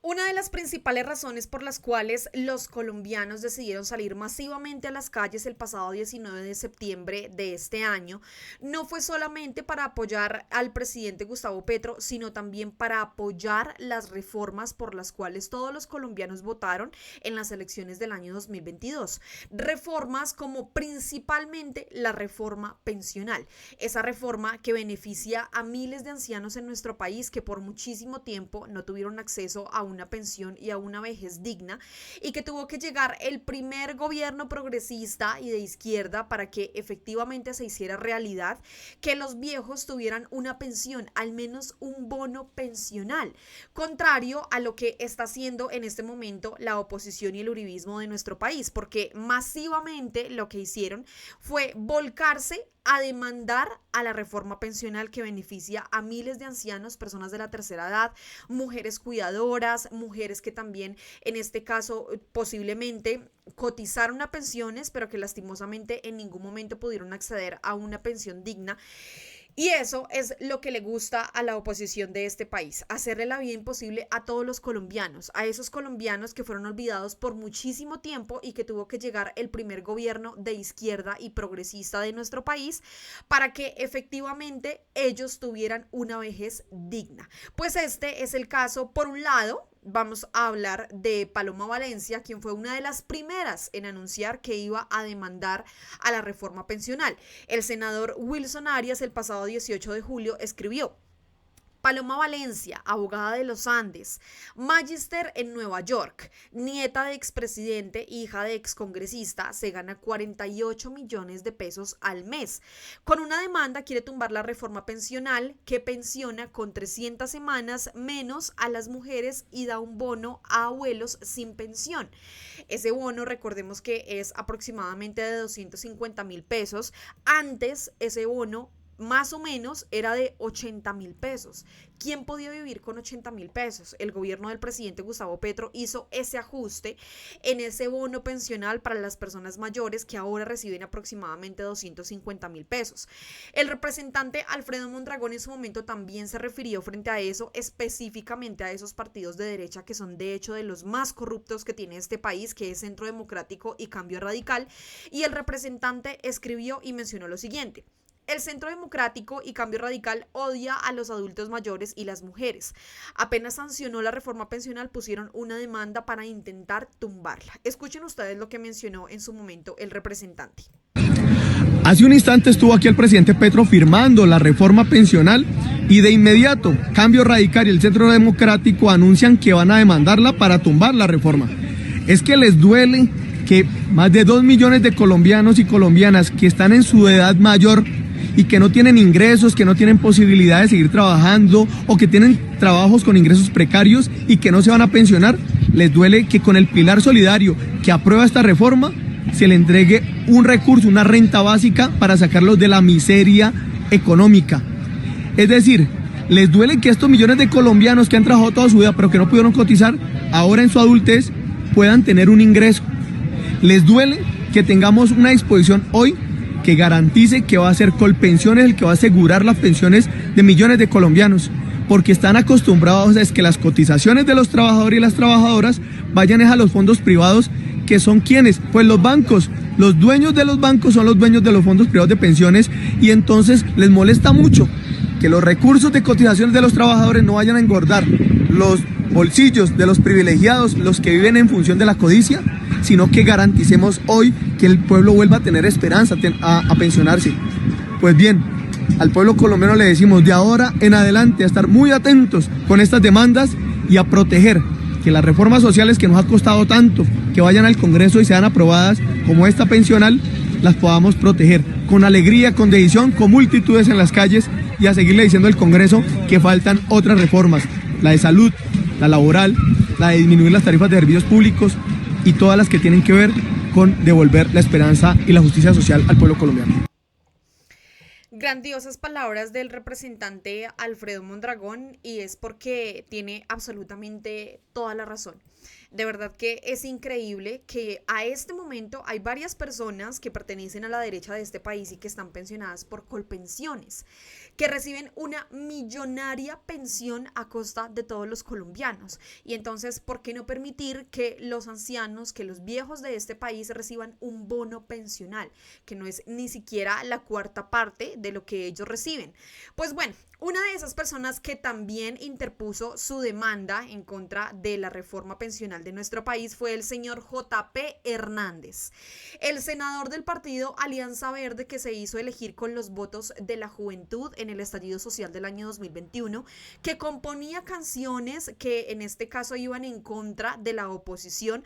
Una de las principales razones por las cuales los colombianos decidieron salir masivamente a las calles el pasado 19 de septiembre de este año no fue solamente para apoyar al presidente Gustavo Petro, sino también para apoyar las reformas por las cuales todos los colombianos votaron en las elecciones del año 2022. Reformas como principalmente la reforma pensional, esa reforma que beneficia a miles de ancianos en nuestro país que por muchísimo tiempo no tuvieron acceso a una pensión y a una vejez digna, y que tuvo que llegar el primer gobierno progresista y de izquierda para que efectivamente se hiciera realidad que los viejos tuvieran una pensión, al menos un bono pensional, contrario a lo que está haciendo en este momento la oposición y el uribismo de nuestro país, porque masivamente lo que hicieron fue volcarse a demandar a la reforma pensional que beneficia a miles de ancianos, personas de la tercera edad, mujeres cuidadoras, mujeres que también en este caso posiblemente cotizaron a pensiones, pero que lastimosamente en ningún momento pudieron acceder a una pensión digna. Y eso es lo que le gusta a la oposición de este país, hacerle la vida imposible a todos los colombianos, a esos colombianos que fueron olvidados por muchísimo tiempo y que tuvo que llegar el primer gobierno de izquierda y progresista de nuestro país para que efectivamente ellos tuvieran una vejez digna. Pues este es el caso, por un lado. Vamos a hablar de Paloma Valencia, quien fue una de las primeras en anunciar que iba a demandar a la reforma pensional. El senador Wilson Arias el pasado 18 de julio escribió: Paloma Valencia, abogada de los Andes, magíster en Nueva York, nieta de expresidente, hija de excongresista, se gana 48 millones de pesos al mes. Con una demanda quiere tumbar la reforma pensional que pensiona con 300 semanas menos a las mujeres y da un bono a abuelos sin pensión. Ese bono, recordemos que es aproximadamente de 250,000 pesos. Antes ese bono más o menos era de 80,000 pesos. ¿Quién podía vivir con 80,000 pesos? El gobierno del presidente Gustavo Petro hizo ese ajuste en ese bono pensional para las personas mayores que ahora reciben aproximadamente 250,000 pesos. El representante Alfredo Mondragón en su momento también se refirió frente a eso, específicamente a esos partidos de derecha que son de hecho de los más corruptos que tiene este país, que es Centro Democrático y Cambio Radical, y el representante escribió y mencionó lo siguiente: el Centro Democrático y Cambio Radical odia a los adultos mayores y las mujeres. Apenas sancionó la reforma pensional, pusieron una demanda para intentar tumbarla. Escuchen ustedes lo que mencionó en su momento el representante. Hace un instante estuvo aquí el presidente Petro firmando la reforma pensional y de inmediato Cambio Radical y el Centro Democrático anuncian que van a demandarla para tumbar la reforma. Es que les duele que más de 2 millones de colombianos y colombianas que están en su edad mayor y que no tienen ingresos, que no tienen posibilidad de seguir trabajando o que tienen trabajos con ingresos precarios y que no se van a pensionar, les duele que con el pilar solidario que aprueba esta reforma se le entregue un recurso, una renta básica para sacarlos de la miseria económica. Es decir, les duele que estos millones de colombianos que han trabajado toda su vida pero que no pudieron cotizar, ahora en su adultez puedan tener un ingreso. Les duele que tengamos una disposición hoy que garantice que va a ser Colpensiones el que va a asegurar las pensiones de millones de colombianos, porque están acostumbrados a que las cotizaciones de los trabajadores y las trabajadoras vayan a los fondos privados, que son quienes, pues los bancos, los dueños de los bancos son los dueños de los fondos privados de pensiones, y entonces les molesta mucho que los recursos de cotizaciones de los trabajadores no vayan a engordar los bolsillos de los privilegiados, los que viven en función de la codicia, sino que garanticemos hoy que el pueblo vuelva a tener esperanza a pensionarse. Pues bien, al pueblo colombiano le decimos de ahora en adelante a estar muy atentos con estas demandas y a proteger que las reformas sociales que nos ha costado tanto que vayan al Congreso y sean aprobadas, como esta pensional, las podamos proteger con alegría, con decisión, con multitudes en las calles, y a seguirle diciendo al Congreso que faltan otras reformas: la de salud, la laboral, la de disminuir las tarifas de servicios públicos y todas las que tienen que ver con devolver la esperanza y la justicia social al pueblo colombiano. Grandiosas palabras del representante Alfredo Mondragón y es porque tiene absolutamente toda la razón. De verdad que es increíble que a este momento hay varias personas que pertenecen a la derecha de este país y que están pensionadas por colpensiones, que reciben una millonaria pensión a costa de todos los colombianos. Y entonces, ¿por qué no permitir que los ancianos, que los viejos de este país reciban un bono pensional, que no es ni siquiera la cuarta parte de lo que ellos reciben? Pues bueno, una de esas personas que también interpuso su demanda en contra de la reforma pensional de nuestro país fue el señor J.P. Hernández, el senador del partido Alianza Verde que se hizo elegir con los votos de la juventud en el estallido social del año 2021, que componía canciones que en este caso iban en contra de la oposición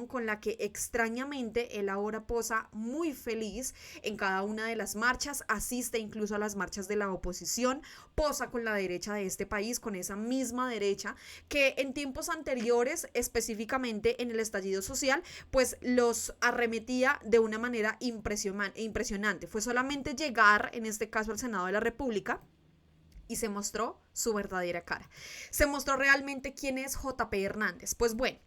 con la que extrañamente él ahora posa muy feliz en cada una de las marchas, asiste incluso a las marchas de la oposición, posa con la derecha de este país, con esa misma derecha que en tiempos anteriores, específicamente en el estallido social, pues los arremetía de una manera impresionante. Fue solamente llegar, en este caso, al Senado de la República y se mostró su verdadera cara. Se mostró realmente quién es J.P. Hernández. Pues bueno,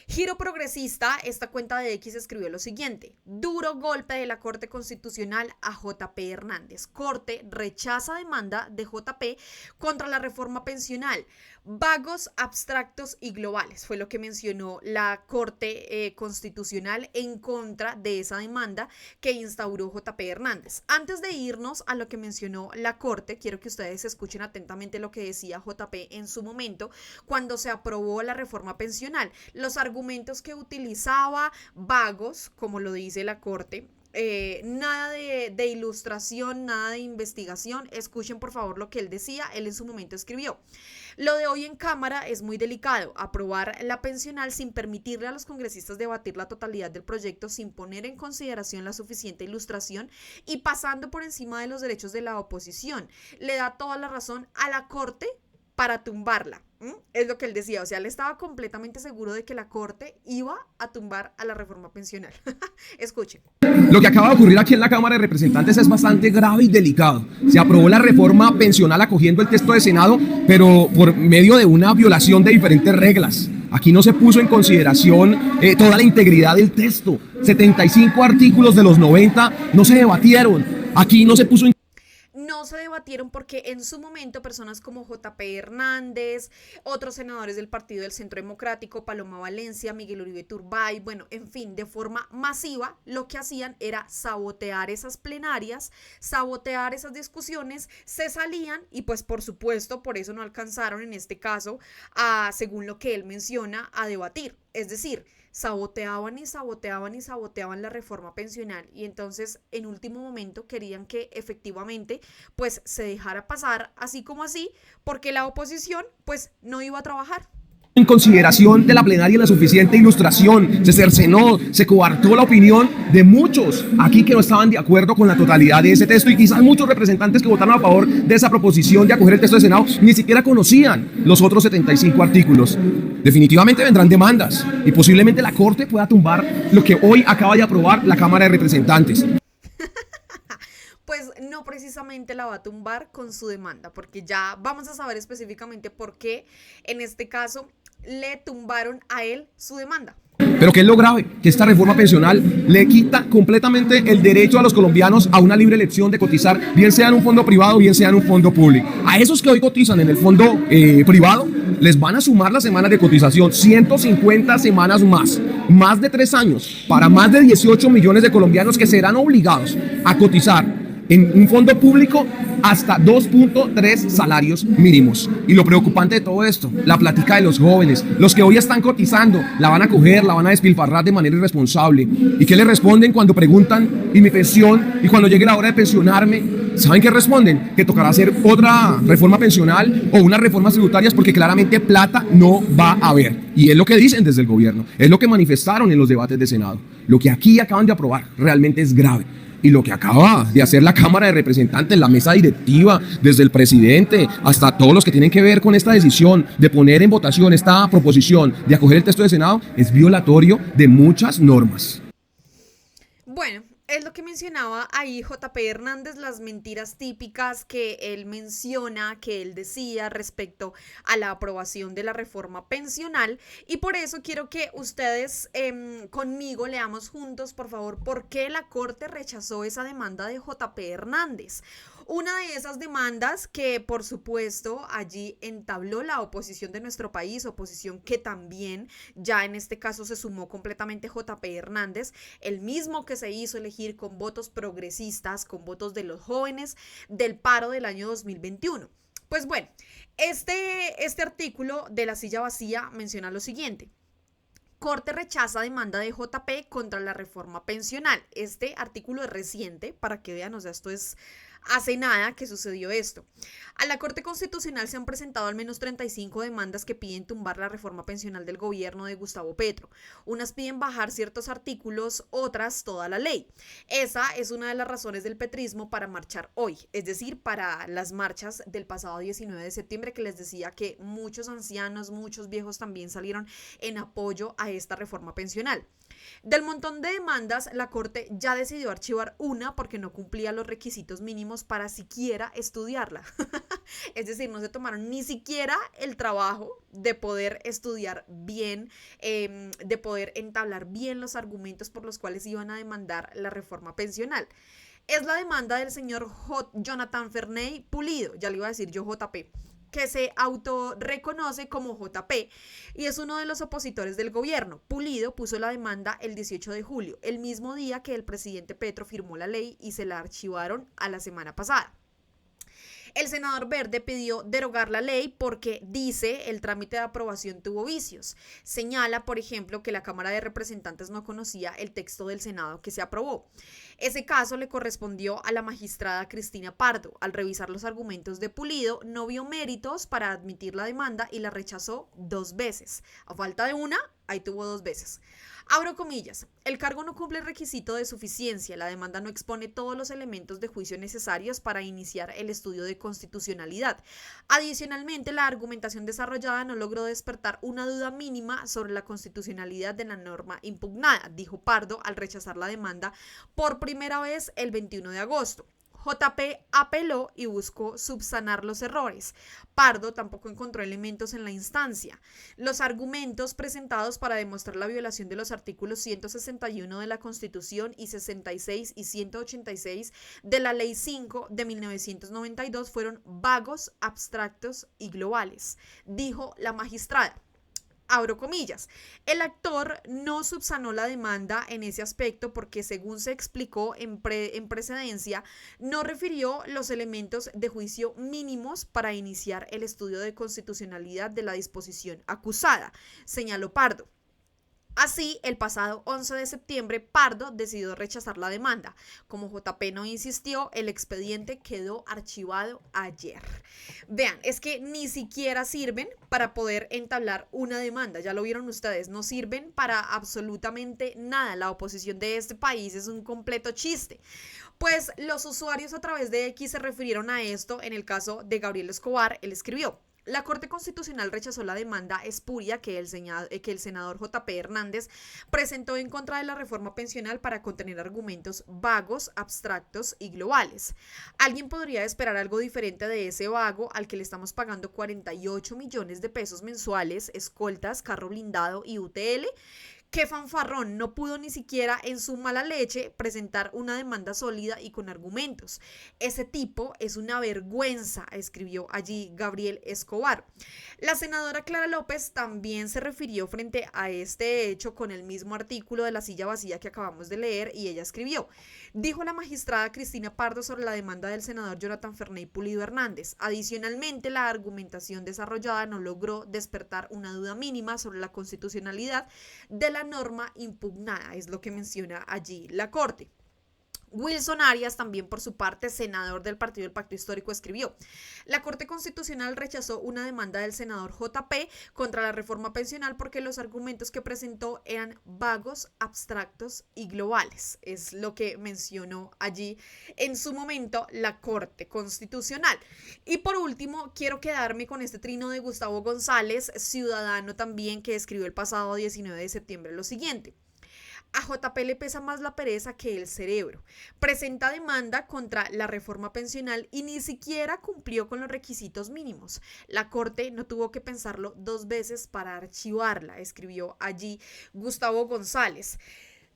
Giro Progresista, esta cuenta de X escribió lo siguiente: duro golpe de la Corte Constitucional a J.P. Hernández. Corte rechaza demanda de J.P. contra la reforma pensional. Vagos, abstractos y globales, fue lo que mencionó la Corte Constitucional en contra de esa demanda que instauró J.P. Hernández. Antes de irnos a lo que mencionó la Corte, quiero que ustedes escuchen atentamente lo que decía J.P. en su momento cuando se aprobó la reforma pensional. Los argumentos que utilizaba, vagos, como lo dice la Corte, nada de ilustración, nada de investigación. Escuchen por favor lo que él decía. Él en su momento escribió: lo de hoy en Cámara es muy delicado, aprobar la pensional sin permitirle a los congresistas debatir la totalidad del proyecto, sin poner en consideración la suficiente ilustración y pasando por encima de los derechos de la oposición. Le da toda la razón a la Corte para tumbarla. Es lo que él decía, o sea, él estaba completamente seguro de que la Corte iba a tumbar a la reforma pensional. Escuchen. Lo que acaba de ocurrir aquí en la Cámara de Representantes es bastante grave y delicado. Se aprobó la reforma pensional acogiendo el texto de Senado, pero por medio de una violación de diferentes reglas. Aquí no se puso en consideración toda la integridad del texto. 75 artículos de los 90 no se debatieron. Aquí no se puso en no se debatieron porque en su momento personas como J.P. Hernández, otros senadores del Partido del Centro Democrático, Paloma Valencia, Miguel Uribe Turbay, bueno, en fin, de forma masiva, lo que hacían era sabotear esas plenarias, sabotear esas discusiones, se salían y pues por supuesto por eso no alcanzaron en este caso a, según lo que él menciona, a debatir. Es decir, saboteaban la reforma pensional y entonces en último momento querían que efectivamente pues se dejara pasar así como así porque la oposición pues no iba a trabajar. En consideración de la plenaria la suficiente ilustración, se cercenó, se coartó la opinión de muchos aquí que no estaban de acuerdo con la totalidad de ese texto y quizás muchos representantes que votaron a favor de esa proposición de acoger el texto del Senado ni siquiera conocían los otros 75 artículos. Definitivamente vendrán demandas y posiblemente la Corte pueda tumbar lo que hoy acaba de aprobar la Cámara de Representantes. Pues no precisamente la va a tumbar con su demanda, porque ya vamos a saber específicamente por qué en este caso le tumbaron a él su demanda. Pero ¿qué es lo grave? Que esta reforma pensional le quita completamente el derecho a los colombianos a una libre elección de cotizar, bien sea en un fondo privado, bien sea en un fondo público. A esos que hoy cotizan en el fondo privado, les van a sumar las semanas de cotización, 150 semanas más de 3 años, para más de 18 millones de colombianos que serán obligados a cotizar en un fondo público hasta 2.3 salarios mínimos. Y lo preocupante de todo esto, la plática de los jóvenes, los que hoy están cotizando, la van a coger, la van a despilfarrar de manera irresponsable. ¿Y qué les responden cuando preguntan, y mi pensión, y cuando llegue la hora de pensionarme? ¿Saben qué responden? Que tocará hacer otra reforma pensional o unas reformas tributarias porque claramente plata no va a haber. Y es lo que dicen desde el gobierno, es lo que manifestaron en los debates de Senado. Lo que aquí acaban de aprobar realmente es grave. Y lo que acaba de hacer la Cámara de Representantes, la mesa directiva, desde el presidente hasta todos los que tienen que ver con esta decisión de poner en votación esta proposición de acoger el texto de Senado, es violatorio de muchas normas. Bueno, Es lo que mencionaba ahí JP Hernández, las mentiras típicas que él menciona, que él decía respecto a la aprobación de la reforma pensional. Y por eso quiero que ustedes conmigo leamos juntos, por favor, por qué la Corte rechazó esa demanda de JP Hernández. Una de esas demandas que, por supuesto, allí entabló la oposición de nuestro país, oposición que también ya en este caso se sumó completamente JP Hernández, el mismo que se hizo elegir con votos progresistas, con votos de los jóvenes del paro del año 2021. Pues bueno, este artículo de La Silla Vacía menciona lo siguiente. Corte rechaza demanda de JP contra la reforma pensional. Este artículo es reciente, para que vean, o sea, esto es hace nada que sucedió esto. A la Corte Constitucional se han presentado al menos 35 demandas que piden tumbar la reforma pensional del gobierno de Gustavo Petro. Unas piden bajar ciertos artículos, otras toda la ley. Esa es una de las razones del petrismo para marchar hoy, es decir, para las marchas del pasado 19 de septiembre, que les decía que muchos ancianos, muchos viejos también salieron en apoyo a esta reforma pensional. Del montón de demandas, la Corte ya decidió archivar una porque no cumplía los requisitos mínimos para siquiera estudiarla. Es decir, no se tomaron ni siquiera el trabajo de poder estudiar bien, de poder entablar bien los argumentos por los cuales iban a demandar la reforma pensional. Es la demanda del señor Jonathan Ferney Pulido, ya le iba a decir yo JP, que se autorreconoce como JP y es uno de los opositores del gobierno. Pulido puso la demanda el 18 de julio, el mismo día que el presidente Petro firmó la ley y se la archivaron a la semana pasada. El senador Verde pidió derogar la ley porque, dice, el trámite de aprobación tuvo vicios. Señala, por ejemplo, que la Cámara de Representantes no conocía el texto del Senado que se aprobó. Ese caso le correspondió a la magistrada Cristina Pardo. Al revisar los argumentos de Pulido, no vio méritos para admitir la demanda y la rechazó 2 veces. A falta de una, ahí tuvo 2 veces. Abro comillas, el cargo no cumple el requisito de suficiencia, la demanda no expone todos los elementos de juicio necesarios para iniciar el estudio de constitucionalidad. Adicionalmente, la argumentación desarrollada no logró despertar una duda mínima sobre la constitucionalidad de la norma impugnada, dijo Pardo al rechazar la demanda por primera vez el 21 de agosto. JP apeló y buscó subsanar los errores. Pardo tampoco encontró elementos en la instancia. Los argumentos presentados para demostrar la violación de los artículos 161 de la Constitución y 66 y 186 de la Ley 5 de 1992 fueron vagos, abstractos y globales, dijo la magistrada. Abro comillas, el actor no subsanó la demanda en ese aspecto porque, según se explicó en precedencia, no refirió los elementos de juicio mínimos para iniciar el estudio de constitucionalidad de la disposición acusada, señaló Pardo. Así, el pasado 11 de septiembre, Pardo decidió rechazar la demanda. Como JP no insistió, el expediente quedó archivado ayer. Vean, es que ni siquiera sirven para poder entablar una demanda. Ya lo vieron ustedes, no sirven para absolutamente nada. La oposición de este país es un completo chiste. Pues los usuarios a través de X se refirieron a esto en el caso de Gabriel Escobar. Él escribió: la Corte Constitucional rechazó la demanda espuria que el senador JP Hernández presentó en contra de la reforma pensional para contener argumentos vagos, abstractos y globales. ¿Alguien podría esperar algo diferente de ese vago al que le estamos pagando 48 millones de pesos mensuales, escoltas, carro blindado y UTL? ¡Qué fanfarrón! No pudo ni siquiera en su mala leche presentar una demanda sólida y con argumentos. Ese tipo es una vergüenza, escribió allí Gabriel Escobar. La senadora Clara López también se refirió frente a este hecho con el mismo artículo de La Silla Vacía que acabamos de leer y ella escribió: dijo la magistrada Cristina Pardo sobre la demanda del senador Jonathan Ferney Pulido Hernández. Adicionalmente, la argumentación desarrollada no logró despertar una duda mínima sobre la constitucionalidad de la norma impugnada, es lo que menciona allí la Corte. Wilson Arias, también por su parte, senador del Partido del Pacto Histórico, escribió: la Corte Constitucional rechazó una demanda del senador JP contra la reforma pensional porque los argumentos que presentó eran vagos, abstractos y globales. Es lo que mencionó allí en su momento la Corte Constitucional. Y por último, quiero quedarme con este trino de Gustavo González, ciudadano también, que escribió el pasado 19 de septiembre lo siguiente: A JP le pesa más la pereza que el cerebro. Presenta demanda contra la reforma pensional y ni siquiera cumplió con los requisitos mínimos. La Corte no tuvo que pensarlo 2 veces para archivarla, escribió allí Gustavo González.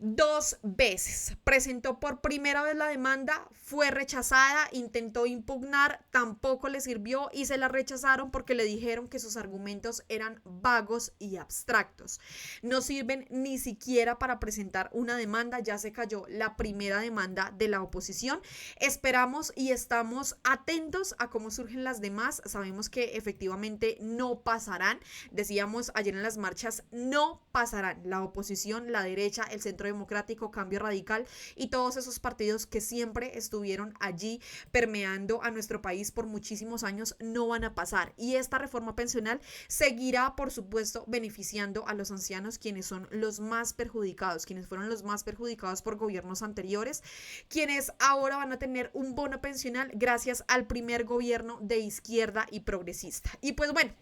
2 veces. Presentó por primera vez la demanda, fue rechazada, intentó impugnar, tampoco le sirvió y se la rechazaron porque le dijeron que sus argumentos eran vagos y abstractos. No sirven ni siquiera para presentar una demanda, ya se cayó la primera demanda de la oposición. Esperamos y estamos atentos a cómo surgen las demás. Sabemos que efectivamente no pasarán. Decíamos ayer en las marchas, no pasarán. La oposición, la derecha, el centro democrático, Cambio Radical y todos esos partidos que siempre estuvieron allí permeando a nuestro país por muchísimos años no van a pasar. Y esta reforma pensional seguirá, por supuesto, beneficiando a los ancianos, quienes son los más perjudicados, quienes fueron los más perjudicados por gobiernos anteriores, quienes ahora van a tener un bono pensional gracias al primer gobierno de izquierda y progresista. Y pues bueno,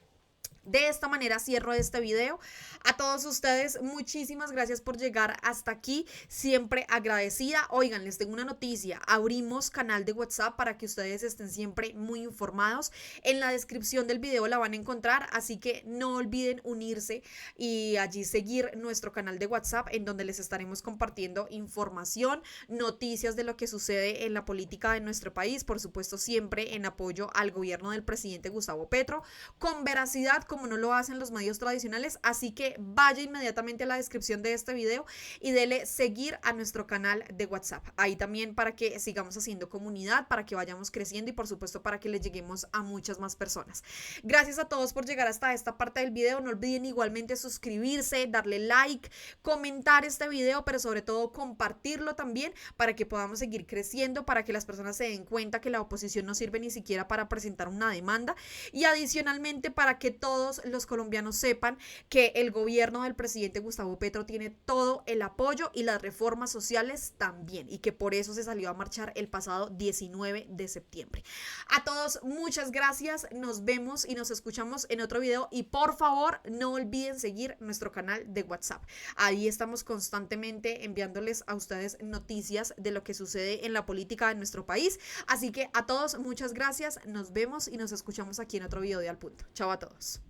de esta manera cierro este video. A todos ustedes, muchísimas gracias por llegar hasta aquí. Siempre agradecida. Oigan, les tengo una noticia. Abrimos canal de WhatsApp para que ustedes estén siempre muy informados. En la descripción del video la van a encontrar, así que no olviden unirse y allí seguir nuestro canal de WhatsApp, en donde les estaremos compartiendo información, noticias de lo que sucede en la política de nuestro país, por supuesto siempre en apoyo al gobierno del presidente Gustavo Petro, con veracidad, como no lo hacen los medios tradicionales. Así que vaya inmediatamente a la descripción de este video y dele seguir a nuestro canal de WhatsApp, ahí también para que sigamos haciendo comunidad, para que vayamos creciendo y por supuesto para que le lleguemos a muchas más personas. Gracias a todos por llegar hasta esta parte del video. No olviden igualmente suscribirse, darle like, comentar este video, pero sobre todo compartirlo también para que podamos seguir creciendo, para que las personas se den cuenta que la oposición no sirve ni siquiera para presentar una demanda, y adicionalmente para que todos los colombianos sepan que el gobierno del presidente Gustavo Petro tiene todo el apoyo y las reformas sociales también, y que por eso se salió a marchar el pasado 19 de septiembre. A todos muchas gracias, nos vemos y nos escuchamos en otro video, y por favor no olviden seguir nuestro canal de WhatsApp. Ahí estamos constantemente enviándoles a ustedes noticias de lo que sucede en la política de nuestro país. Así que a todos muchas gracias, nos vemos y nos escuchamos aquí en otro video de Al Punto. Chao a todos.